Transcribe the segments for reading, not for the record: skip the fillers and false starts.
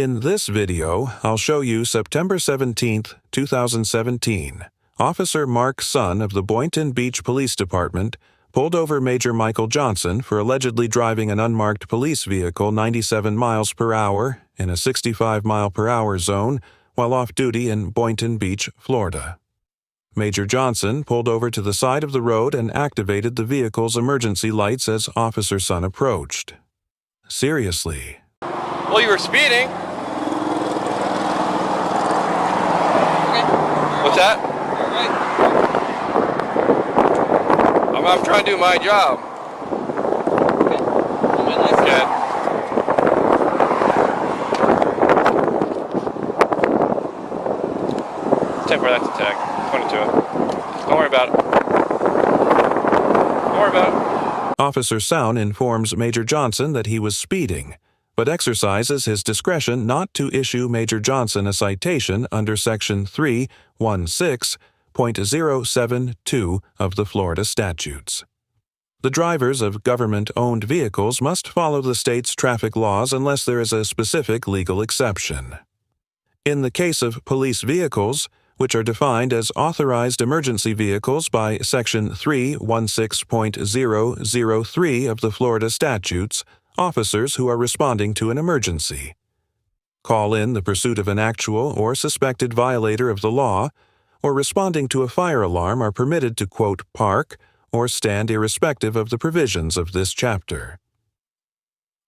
In this video, I'll show you September 17, 2017. Officer Mark Sun of the Boynton Beach Police Department pulled over Major Michael Johnson for allegedly driving an unmarked police vehicle 97 miles per hour in a 65 mile per hour zone while off duty in Boynton Beach, Florida. Major Johnson pulled over to the side of the road and activated the vehicle's emergency lights as Officer Sun approached. Seriously. Well, you were speeding. Okay. What's that? You're right. I'm trying to do my job. Okay. On my left. Okay. Temper, that's a tag. 22. Don't worry about it. Don't worry about it. Officer Sun informs Major Johnson that he was speeding, but exercises his discretion not to issue Major Johnson a citation under Section 316.072 of the Florida statutes. The drivers of government-owned vehicles must follow the state's traffic laws unless there is a specific legal exception. In the case of police vehicles, which are defined as authorized emergency vehicles by Section 316.003 of the Florida statutes, officers who are responding to an emergency call in the pursuit of an actual or suspected violator of the law, or responding to a fire alarm are permitted to, quote, park or stand irrespective of the provisions of this chapter.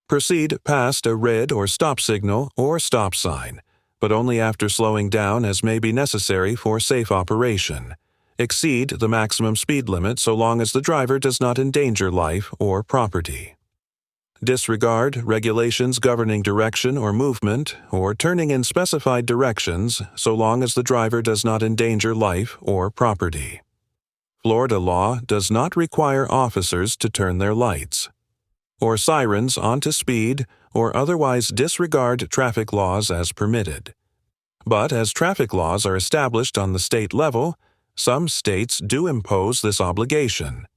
Proceed past a red or stop signal or stop sign, but only after slowing down as may be necessary for safe operation. Exceed the maximum speed limit so long as the driver does not endanger life or property. Disregard regulations governing direction or movement, or turning in specified directions so long as the driver does not endanger life or property. Florida law does not require officers to turn their lights or sirens onto speed or otherwise disregard traffic laws as permitted. But as traffic laws are established on the state level, some states do impose this obligation.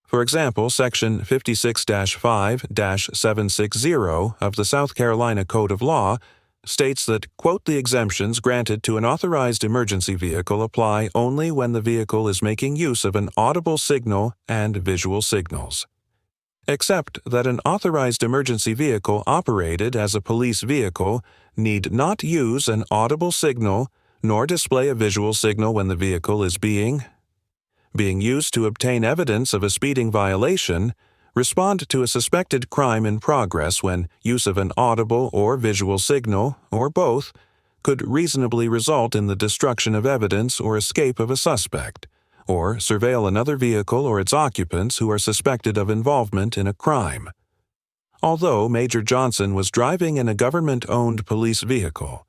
For example, Section 56-5-760 of the South Carolina Code of Law states that, quote, the exemptions granted to an authorized emergency vehicle apply only when the vehicle is making use of an audible signal and visual signals. Except that an authorized emergency vehicle operated as a police vehicle need not use an audible signal nor display a visual signal when the vehicle is being used to obtain evidence of a speeding violation, respond to a suspected crime in progress when use of an audible or visual signal, or both, could reasonably result in the destruction of evidence or escape of a suspect, or surveil another vehicle or its occupants who are suspected of involvement in a crime. Although Major Johnson was driving in a government-owned police vehicle,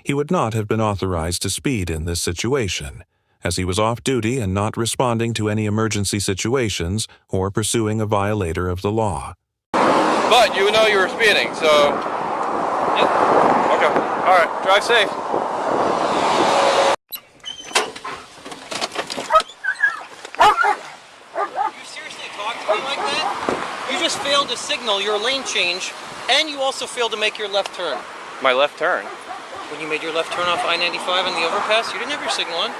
he would not have been authorized to speed in this situation, as he was off duty and not responding to any emergency situations or pursuing a violator of the law. But you know you were speeding, so... Yep. Okay. All right. Drive safe. You seriously talk to me like that? You just failed to signal your lane change, and you also failed to make your left turn. My left turn. When you made your left turn off I-95 on the overpass, you didn't have your signal on.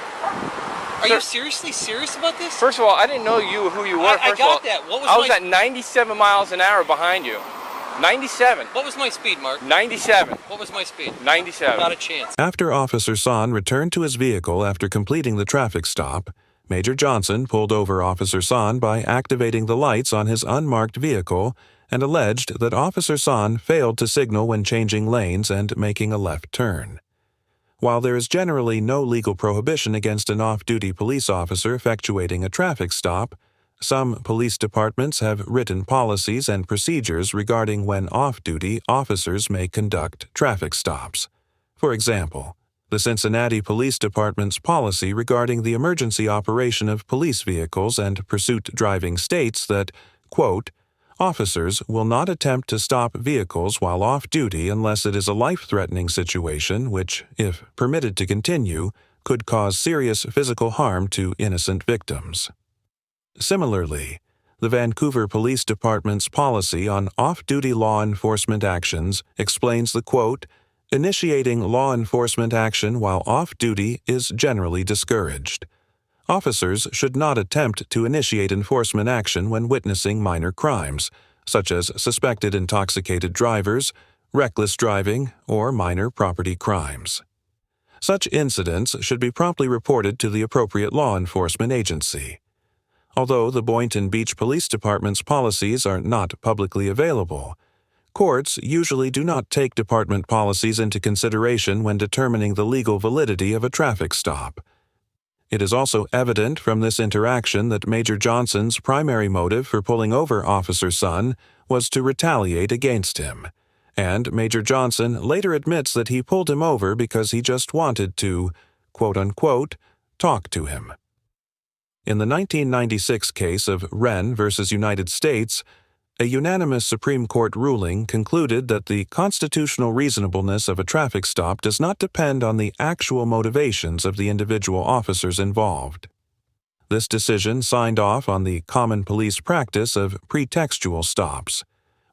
Are you seriously serious about this? First of all, I didn't know who you were. I got that. What was I was at 97 miles an hour behind you. 97. What was my speed, Mark? 97. What was my speed? 97. Not a chance. After Officer Sun returned to his vehicle after completing the traffic stop, Major Johnson pulled over Officer Sun by activating the lights on his unmarked vehicle and alleged that Officer Sun failed to signal when changing lanes and making a left turn. While there is generally no legal prohibition against an off-duty police officer effectuating a traffic stop, some police departments have written policies and procedures regarding when off-duty officers may conduct traffic stops. For example, the Cincinnati Police Department's policy regarding the emergency operation of police vehicles and pursuit driving states that, quote, officers will not attempt to stop vehicles while off-duty unless it is a life-threatening situation which, if permitted to continue, could cause serious physical harm to innocent victims. Similarly, the Vancouver Police Department's policy on off-duty law enforcement actions explains the, quote, Initiating law enforcement action while off-duty is generally discouraged. Officers should not attempt to initiate enforcement action when witnessing minor crimes, such as suspected intoxicated drivers, reckless driving, or minor property crimes. Such incidents should be promptly reported to the appropriate law enforcement agency. Although the Boynton Beach Police Department's policies are not publicly available, courts usually do not take department policies into consideration when determining the legal validity of a traffic stop. It is also evident from this interaction that Major Johnson's primary motive for pulling over Officer Sun was to retaliate against him, and Major Johnson later admits that he pulled him over because he just wanted to, quote-unquote, talk to him. In the 1996 case of Wren v. United States, a unanimous Supreme Court ruling concluded that the constitutional reasonableness of a traffic stop does not depend on the actual motivations of the individual officers involved. This decision signed off on the common police practice of pretextual stops,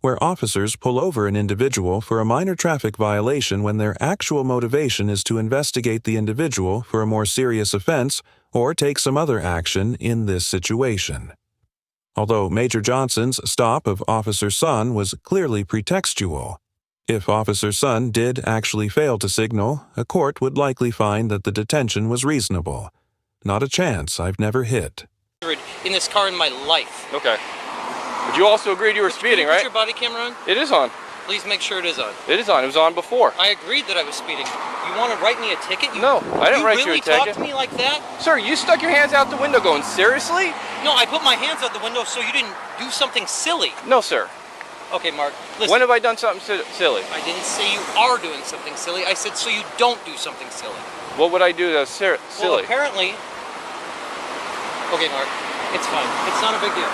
where officers pull over an individual for a minor traffic violation when their actual motivation is to investigate the individual for a more serious offense or take some other action in this situation. Although Major Johnson's stop of Officer Sun was clearly pretextual, if Officer Sun did actually fail to signal, a court would likely find that the detention was reasonable. Not a chance I've never hit. In this car in my life. Okay. But you also agreed you were speeding, right? Is your body camera on? It is on. Please make sure it is on. It is on. It was on before. I agreed that I was speeding. You want to write me a ticket? No, I didn't write you a ticket. You really talk to me like that? Sir, you stuck your hands out the window going, seriously? No, I put my hands out the window so you didn't do something silly. No, sir. Okay, Mark, listen. When have I done something silly? I didn't say you are doing something silly. I said so you don't do something silly. What would I do that's silly? Well, apparently... Okay, Mark, it's fine. It's not a big deal.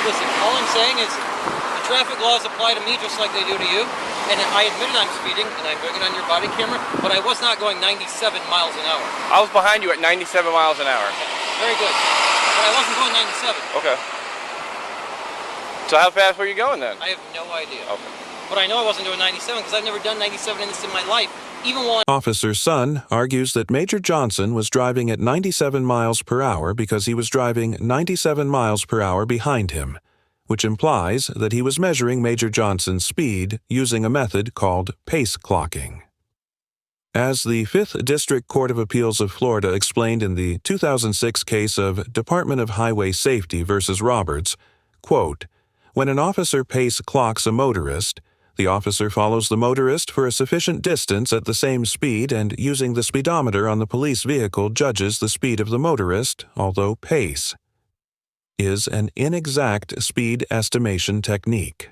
Listen, all I'm saying is the traffic laws apply to me just like they do to you. And I admitted I'm speeding, and I'm doing it on your body camera, but I was not going 97 miles an hour. I was behind you at 97 miles an hour. Very good. But I wasn't going 97. Okay. So how fast were you going then? I have no idea. Okay. But I know I wasn't doing 97 because I've never done 97 in this in my life. Even while Officer Sun argues that Major Johnson was driving at 97 miles per hour because he was driving 97 miles per hour behind him, which implies that he was measuring Major Johnson's speed using a method called pace clocking. As the 5th District Court of Appeals of Florida explained in the 2006 case of Department of Highway Safety v. Roberts, quote, when an officer pace clocks a motorist, the officer follows the motorist for a sufficient distance at the same speed and using the speedometer on the police vehicle judges the speed of the motorist, although pace is an inexact speed estimation technique.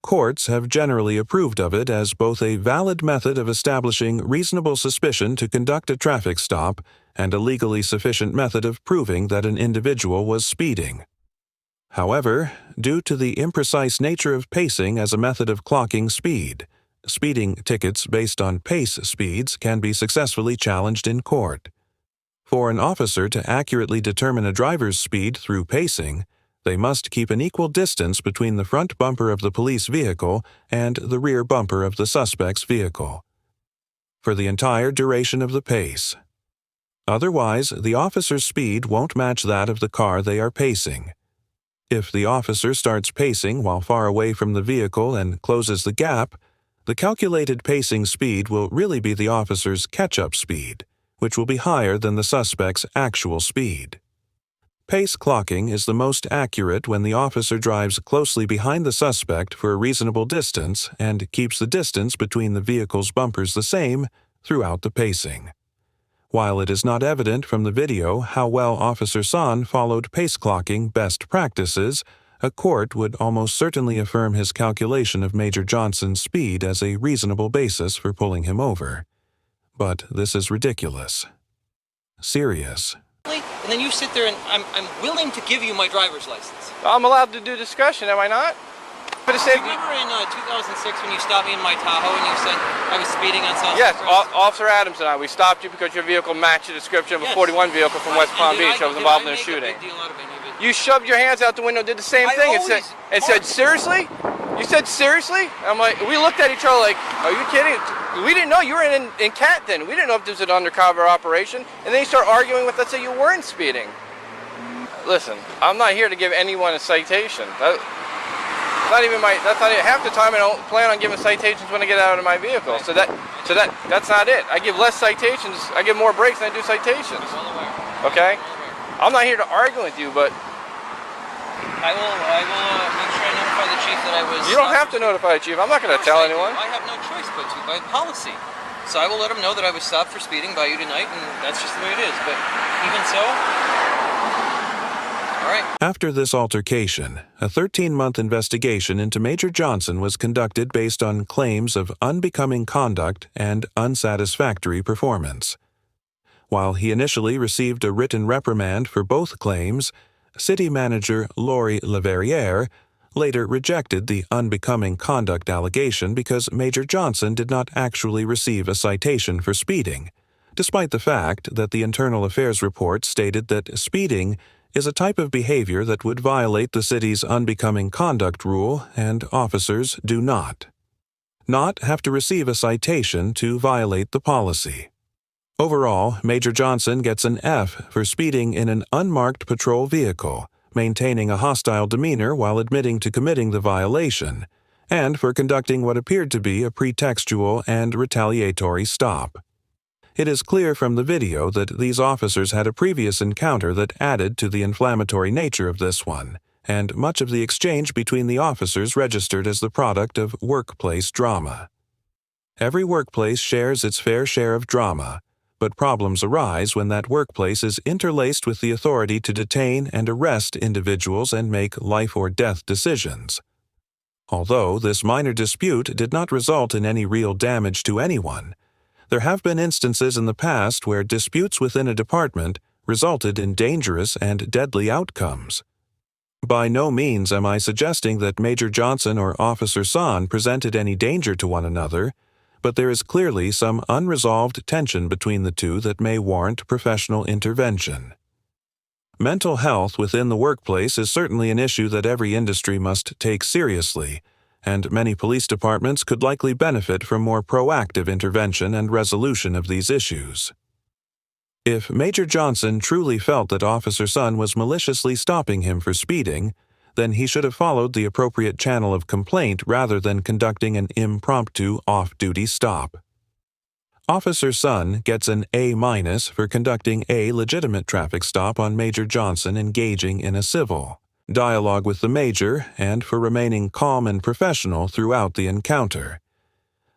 Courts have generally approved of it as both a valid method of establishing reasonable suspicion to conduct a traffic stop and a legally sufficient method of proving that an individual was speeding. However, due to the imprecise nature of pacing as a method of clocking speed, speeding tickets based on pace speeds can be successfully challenged in court. For an officer to accurately determine a driver's speed through pacing, they must keep an equal distance between the front bumper of the police vehicle and the rear bumper of the suspect's vehicle for the entire duration of the pace. Otherwise, the officer's speed won't match that of the car they are pacing. If the officer starts pacing while far away from the vehicle and closes the gap, the calculated pacing speed will really be the officer's catch-up speed, which will be higher than the suspect's actual speed. Pace clocking is the most accurate when the officer drives closely behind the suspect for a reasonable distance and keeps the distance between the vehicle's bumpers the same throughout the pacing. While it is not evident from the video how well Officer Sun followed pace clocking best practices, a court would almost certainly affirm his calculation of Major Johnson's speed as a reasonable basis for pulling him over. But this is ridiculous. Serious. and then you sit there and I'm willing to give you my driver's license. I'm allowed to do discussion, am I not? Do you remember in 2006 when you stopped me in my Tahoe and you said I was speeding on South Yes, Crest? Officer Adams and I, we stopped you because your vehicle matched the description of a 41 vehicle from West Palm Beach that was involved in a shooting. Did I make a big deal out of any of it? You shoved your hands out the window, did the same thing, and said, seriously? You said, seriously? I'm like, we looked at each other like, are you kidding? We didn't know you were in Canton. We didn't know if this was an undercover operation. And then you start arguing with us that you weren't speeding. Listen, I'm not here to give anyone a citation. That's not even half the time I don't plan on giving citations when I get out of my vehicle. So that's not it. I give less citations, I give more breaks than I do citations. Okay? I'm not here to argue with you, but I will make sure I notify the chief that I was... You don't have to notify the chief. I'm not going to tell anyone. I have no choice but to, by policy. So I will let him know that I was stopped for speeding by you tonight, and that's just the way it is. But even so... All right. After this altercation, a 13-month investigation into Major Johnson was conducted based on claims of unbecoming conduct and unsatisfactory performance. While he initially received a written reprimand for both claims, City Manager Lori Leverrier later rejected the unbecoming conduct allegation because Major Johnson did not actually receive a citation for speeding, despite the fact that the Internal Affairs report stated that speeding is a type of behavior that would violate the city's unbecoming conduct rule, and officers do not have to receive a citation to violate the policy. Overall, Major Johnson gets an F for speeding in an unmarked patrol vehicle, maintaining a hostile demeanor while admitting to committing the violation, and for conducting what appeared to be a pretextual and retaliatory stop. It is clear from the video that these officers had a previous encounter that added to the inflammatory nature of this one, and much of the exchange between the officers registered as the product of workplace drama. Every workplace shares its fair share of drama, but problems arise when that workplace is interlaced with the authority to detain and arrest individuals and make life or death decisions. Although this minor dispute did not result in any real damage to anyone, there have been instances in the past where disputes within a department resulted in dangerous and deadly outcomes. By no means am I suggesting that Major Johnson or Officer San presented any danger to one another, but there is clearly some unresolved tension between the two that may warrant professional intervention. Mental health within the workplace is certainly an issue that every industry must take seriously, and many police departments could likely benefit from more proactive intervention and resolution of these issues. If Major Johnson truly felt that Officer San was maliciously stopping him for speeding, then he should have followed the appropriate channel of complaint rather than conducting an impromptu off-duty stop. Officer San gets an A- for conducting a legitimate traffic stop on Major Johnson engaging in a civil dialogue with the Major and for remaining calm and professional throughout the encounter.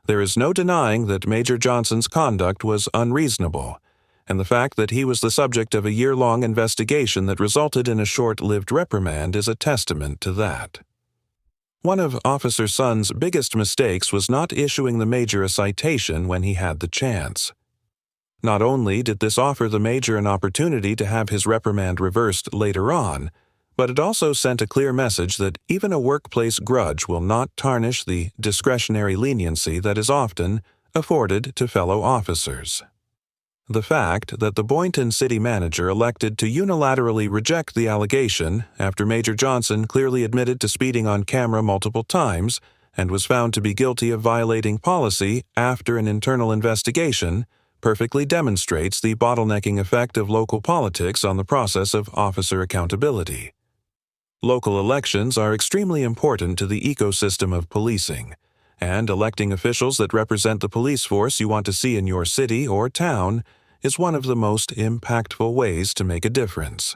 There is no denying that Major Johnson's conduct was unreasonable, and the fact that he was the subject of a year-long investigation that resulted in a short-lived reprimand is a testament to that. One of Officer San's biggest mistakes was not issuing the Major a citation when he had the chance. Not only did this offer the Major an opportunity to have his reprimand reversed later on, but it also sent a clear message that even a workplace grudge will not tarnish the discretionary leniency that is often afforded to fellow officers. The fact that the Boynton city manager elected to unilaterally reject the allegation after Major Johnson clearly admitted to speeding on camera multiple times and was found to be guilty of violating policy after an internal investigation perfectly demonstrates the bottlenecking effect of local politics on the process of officer accountability. Local elections are extremely important to the ecosystem of policing, and electing officials that represent the police force you want to see in your city or town is one of the most impactful ways to make a difference.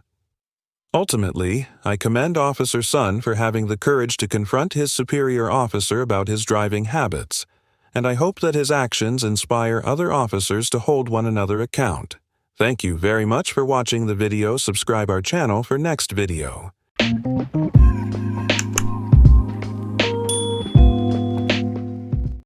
Ultimately, I commend Officer San for having the courage to confront his superior officer about his driving habits, and I hope that his actions inspire other officers to hold one another account. Thank you very much for watching the video. Subscribe our channel for next video.